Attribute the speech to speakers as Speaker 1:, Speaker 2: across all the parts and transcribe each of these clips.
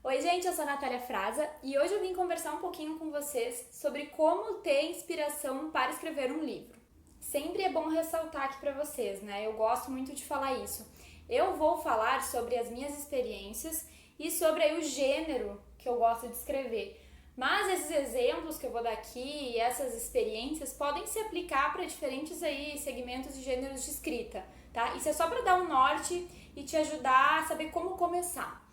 Speaker 1: Oi gente, eu sou a Natália Fraza e hoje eu vim conversar um pouquinho com vocês sobre como ter inspiração para escrever um livro. Sempre é bom ressaltar aqui para vocês, né? Eu gosto muito de falar isso. Eu vou falar sobre as minhas experiências e sobre aí o gênero que eu gosto de escrever. Mas esses exemplos que eu vou dar aqui e essas experiências podem se aplicar para diferentes aí segmentos e gêneros de escrita, tá? Isso é só para dar um norte e te ajudar a saber como começar.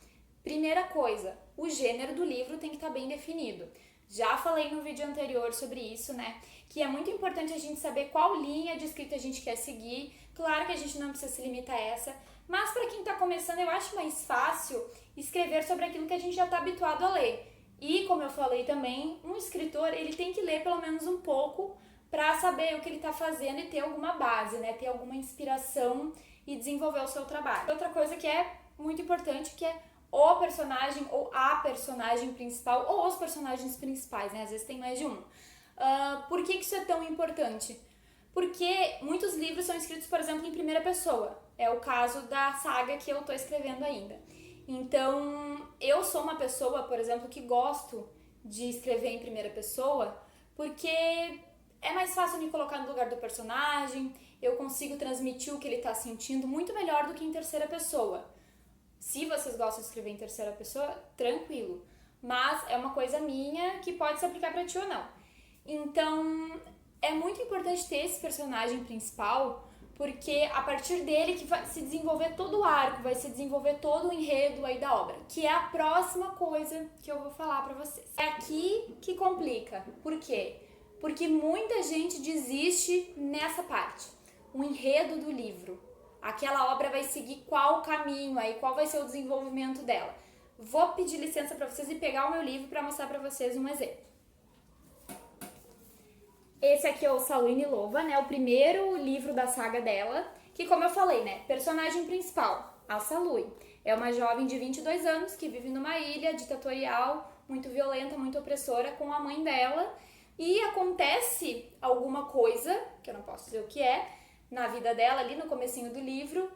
Speaker 1: Primeira coisa, o gênero do livro tem que estar bem definido. Já falei no vídeo anterior sobre isso, né? Que é muito importante a gente saber qual linha de escrita a gente quer seguir. Claro que a gente não precisa se limitar a essa, mas para quem está começando, eu acho mais fácil escrever sobre aquilo que a gente já está habituado a ler. E, como eu falei também, um escritor ele tem que ler pelo menos um pouco para saber o que ele está fazendo e ter alguma base, né? Ter alguma inspiração e desenvolver o seu trabalho. Outra coisa que é muito importante, que é o personagem ou a personagem principal ou os personagens principais, né? Às vezes tem mais de um. Por que isso é tão importante? Porque muitos livros são escritos, por exemplo, em primeira pessoa. É o caso da saga que eu estou escrevendo ainda. Então, eu sou uma pessoa, por exemplo, que gosto de escrever em primeira pessoa porque é mais fácil me colocar no lugar do personagem, eu consigo transmitir o que ele está sentindo muito melhor do que em terceira pessoa. Se vocês gostam de escrever em terceira pessoa, tranquilo. Mas é uma coisa minha que pode se aplicar pra ti ou não. Então, é muito importante ter esse personagem principal, porque a partir dele que vai se desenvolver todo o arco, vai se desenvolver todo o enredo aí da obra, que é a próxima coisa que eu vou falar pra vocês. É aqui que complica. Por quê? Porque muita gente desiste nessa parte. O enredo do livro. Aquela obra vai seguir qual caminho aí, qual vai ser o desenvolvimento dela. Vou pedir licença para vocês e pegar o meu livro para mostrar para vocês um exemplo. Esse aqui é o Saluine Lova, né? O primeiro livro da saga dela, que como eu falei, né? Personagem principal, a Salui. É uma jovem de 22 anos que vive numa ilha ditatorial, muito violenta, muito opressora, com a mãe dela. E acontece alguma coisa, que eu não posso dizer o que é, na vida dela, ali no comecinho do livro,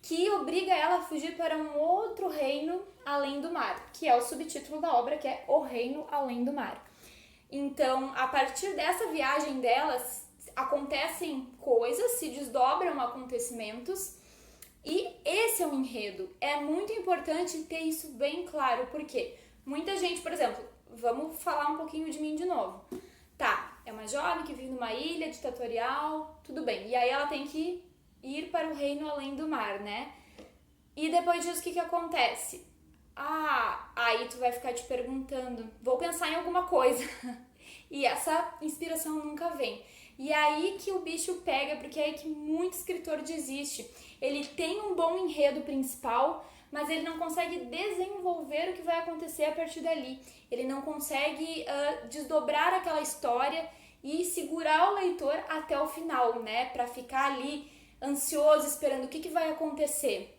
Speaker 1: que obriga ela a fugir para um outro reino além do mar, que é o subtítulo da obra, que é O Reino Além do Mar. Então, a partir dessa viagem delas, acontecem coisas, se desdobram acontecimentos, e esse é o enredo. É muito importante ter isso bem claro, porque muita gente, por exemplo, vamos falar um pouquinho de mim de novo. Tá, é uma jovem que vive numa ilha ditatorial, tudo bem. E aí ela tem que ir para o reino além do mar, né? E depois disso, o que acontece? Aí tu vai ficar te perguntando, vou pensar em alguma coisa. E essa inspiração nunca vem. E aí que o bicho pega, porque é aí que muito escritor desiste. Ele tem um bom enredo principal, mas ele não consegue desenvolver o que vai acontecer a partir dali. Ele não consegue desdobrar aquela história e segurar o leitor até o final, né? Pra ficar ali ansioso, esperando o que vai acontecer.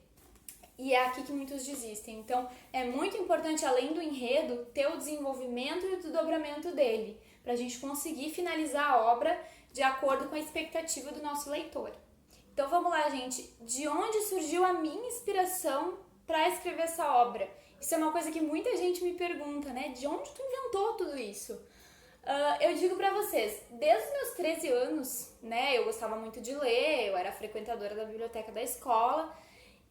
Speaker 1: E é aqui que muitos desistem. Então, é muito importante, além do enredo, ter o desenvolvimento e o desdobramento dele, pra gente conseguir finalizar a obra de acordo com a expectativa do nosso leitor. Então vamos lá, gente. De onde surgiu a minha inspiração para escrever essa obra? Isso é uma coisa que muita gente me pergunta, né? De onde tu inventou tudo isso? Eu digo pra vocês, desde os meus 13 anos, né? Eu gostava muito de ler, eu era frequentadora da biblioteca da escola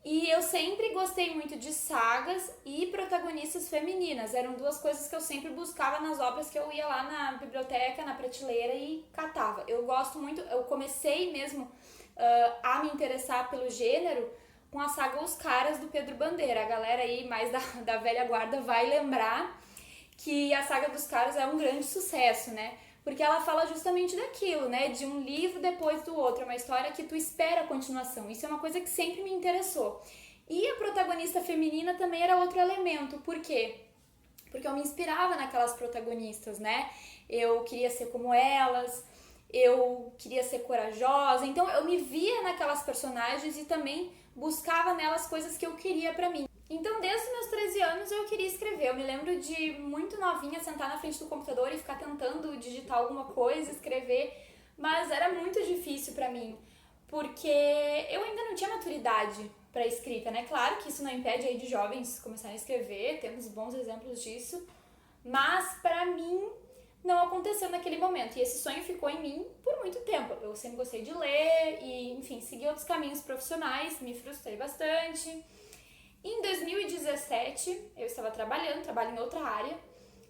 Speaker 1: e eu sempre gostei muito de sagas e protagonistas femininas. Eram duas coisas que eu sempre buscava nas obras que eu ia lá na biblioteca, na prateleira e catava. Eu gosto muito, eu comecei mesmo a me interessar pelo gênero com a saga Os Caras, do Pedro Bandeira. A galera aí mais da velha guarda vai lembrar que a saga dos Caras é um grande sucesso, né? Porque ela fala justamente daquilo, né? De um livro depois do outro, é uma história que tu espera a continuação. Isso é uma coisa que sempre me interessou. E a protagonista feminina também era outro elemento. Por quê? Porque eu me inspirava naquelas protagonistas, né? Eu queria ser como elas, eu queria ser corajosa, então eu me via naquelas personagens e também buscava nelas coisas que eu queria pra mim. Então, desde os meus 13 anos eu queria escrever. Eu me lembro de muito novinha sentar na frente do computador e ficar tentando digitar alguma coisa, escrever, mas era muito difícil pra mim, porque eu ainda não tinha maturidade para escrita, né? Claro que isso não impede aí de jovens começarem a escrever, temos bons exemplos disso, mas para mim não aconteceu naquele momento. E esse sonho ficou em mim por muito tempo. Eu sempre gostei de ler e, enfim, segui outros caminhos profissionais, me frustrei bastante. Em 2017, eu estava trabalho em outra área,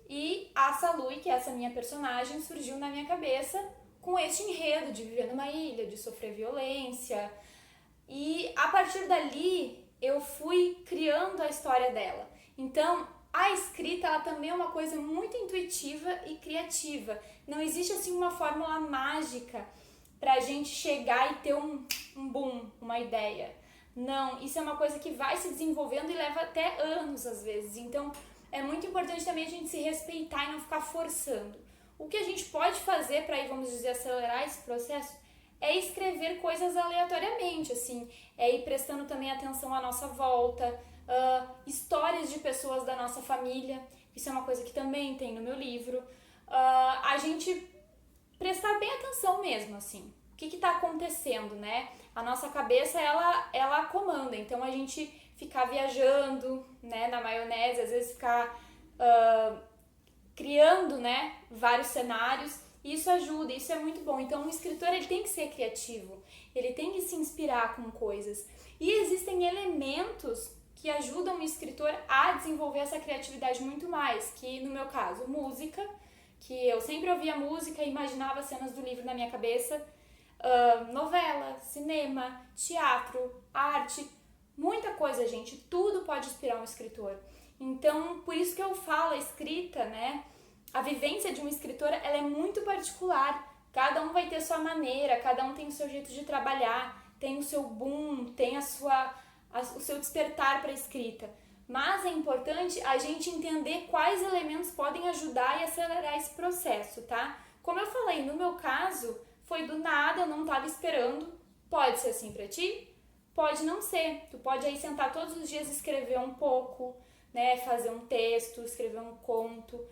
Speaker 1: e a Salui, que é essa minha personagem, surgiu na minha cabeça com este enredo de viver numa ilha, de sofrer violência. E a partir dali, eu fui criando a história dela. Então, a escrita, ela também é uma coisa muito intuitiva e criativa. Não existe, assim, uma fórmula mágica pra gente chegar e ter um boom, uma ideia. Não, isso é uma coisa que vai se desenvolvendo e leva até anos, às vezes. Então, é muito importante também a gente se respeitar e não ficar forçando. O que a gente pode fazer para, vamos dizer, acelerar esse processo é escrever coisas aleatoriamente, assim, é ir prestando também atenção à nossa volta, histórias de pessoas da nossa família, isso é uma coisa que também tem no meu livro, a gente prestar bem atenção mesmo, assim, o que está acontecendo, né? A nossa cabeça, ela comanda, então a gente ficar viajando, né, na maionese, às vezes ficar criando, né, vários cenários, isso ajuda, isso é muito bom. Então, o escritor, ele tem que ser criativo, ele tem que se inspirar com coisas. E existem elementos que ajudam o escritor a desenvolver essa criatividade muito mais, que no meu caso, música, que eu sempre ouvia música e imaginava cenas do livro na minha cabeça, novela, cinema, teatro, arte, muita coisa, gente, tudo pode inspirar um escritor. Então, por isso que eu falo, a escrita, né, a vivência de um escritor, ela é muito particular. Cada um vai ter sua maneira, cada um tem o seu jeito de trabalhar, tem o seu boom, tem o seu despertar para a escrita. Mas é importante a gente entender quais elementos podem ajudar e acelerar esse processo, tá? Como eu falei, no meu caso, foi do nada, eu não estava esperando. Pode ser assim para ti? Pode não ser. Tu pode aí sentar todos os dias e escrever um pouco, né? Fazer um texto, escrever um conto.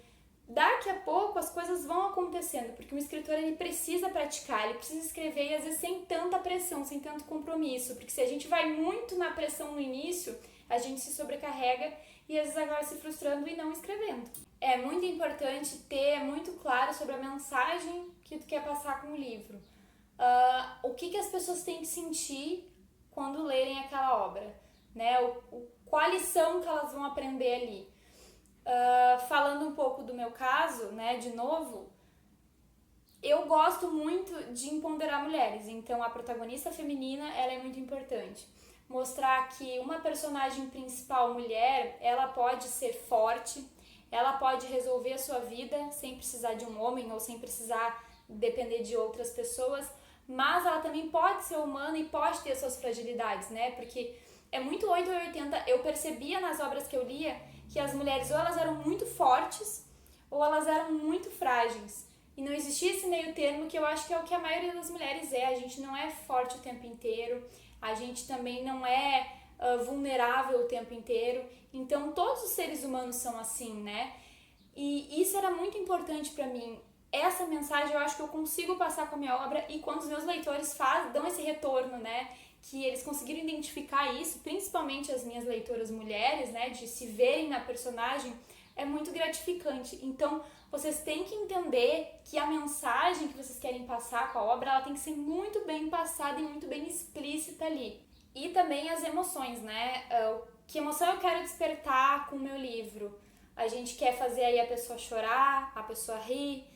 Speaker 1: Daqui a pouco as coisas vão acontecendo, porque o escritor, ele precisa praticar, ele precisa escrever e às vezes sem tanta pressão, sem tanto compromisso, porque se a gente vai muito na pressão no início, a gente se sobrecarrega e às vezes acaba se frustrando e não escrevendo. É muito importante ter muito claro sobre a mensagem que tu quer passar com o livro. O que as pessoas têm que sentir quando lerem aquela obra, né? Qual lição que elas vão aprender ali. Falando um pouco do meu caso, né, de novo, eu gosto muito de empoderar mulheres, então a protagonista feminina, ela é muito importante. Mostrar que uma personagem principal mulher, ela pode ser forte, ela pode resolver a sua vida sem precisar de um homem ou sem precisar depender de outras pessoas, mas ela também pode ser humana e pode ter suas fragilidades, né, porque é muito 8 ou 80, eu percebia nas obras que eu lia que as mulheres ou elas eram muito fortes ou elas eram muito frágeis. E não existia esse meio termo, que eu acho que é o que a maioria das mulheres é. A gente não é forte o tempo inteiro, a gente também não é vulnerável o tempo inteiro. Então todos os seres humanos são assim, né? E isso era muito importante pra mim. Essa mensagem eu acho que eu consigo passar com a minha obra, e quando os meus leitores dão esse retorno, né? Que eles conseguiram identificar isso, principalmente as minhas leitoras mulheres, né, de se verem na personagem, é muito gratificante. Então, vocês têm que entender que a mensagem que vocês querem passar com a obra, ela tem que ser muito bem passada e muito bem explícita ali. E também as emoções, né? Que emoção eu quero despertar com o meu livro? A gente quer fazer aí a pessoa chorar, a pessoa rir,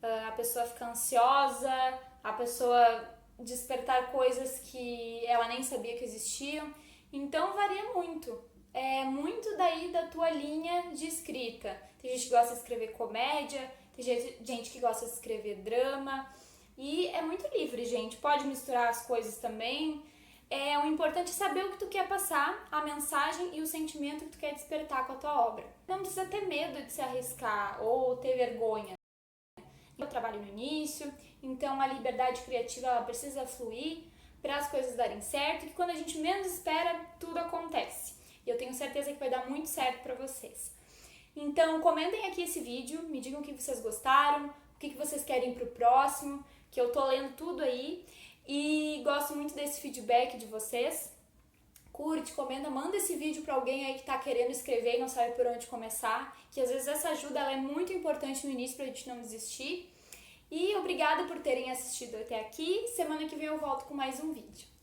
Speaker 1: a pessoa ficar ansiosa, a pessoa despertar coisas que ela nem sabia que existiam. Então varia muito. É muito daí da tua linha de escrita. Tem gente que gosta de escrever comédia, tem gente que gosta de escrever drama. E é muito livre, gente. Pode misturar as coisas também. O importante é saber o que tu quer passar, a mensagem e o sentimento que tu quer despertar com a tua obra. Não precisa ter medo de se arriscar ou ter vergonha. Eu trabalho no início, então a liberdade criativa, ela precisa fluir para as coisas darem certo, que quando a gente menos espera, tudo acontece. E eu tenho certeza que vai dar muito certo para vocês. Então comentem aqui esse vídeo, me digam o que vocês gostaram, o que vocês querem pro próximo, que eu tô lendo tudo aí e gosto muito desse feedback de vocês. curte, comenta, manda esse vídeo para alguém aí que tá querendo escrever e não sabe por onde começar, que às vezes essa ajuda ela é muito importante no início pra gente não desistir. E obrigada por terem assistido até aqui. Semana que vem eu volto com mais um vídeo.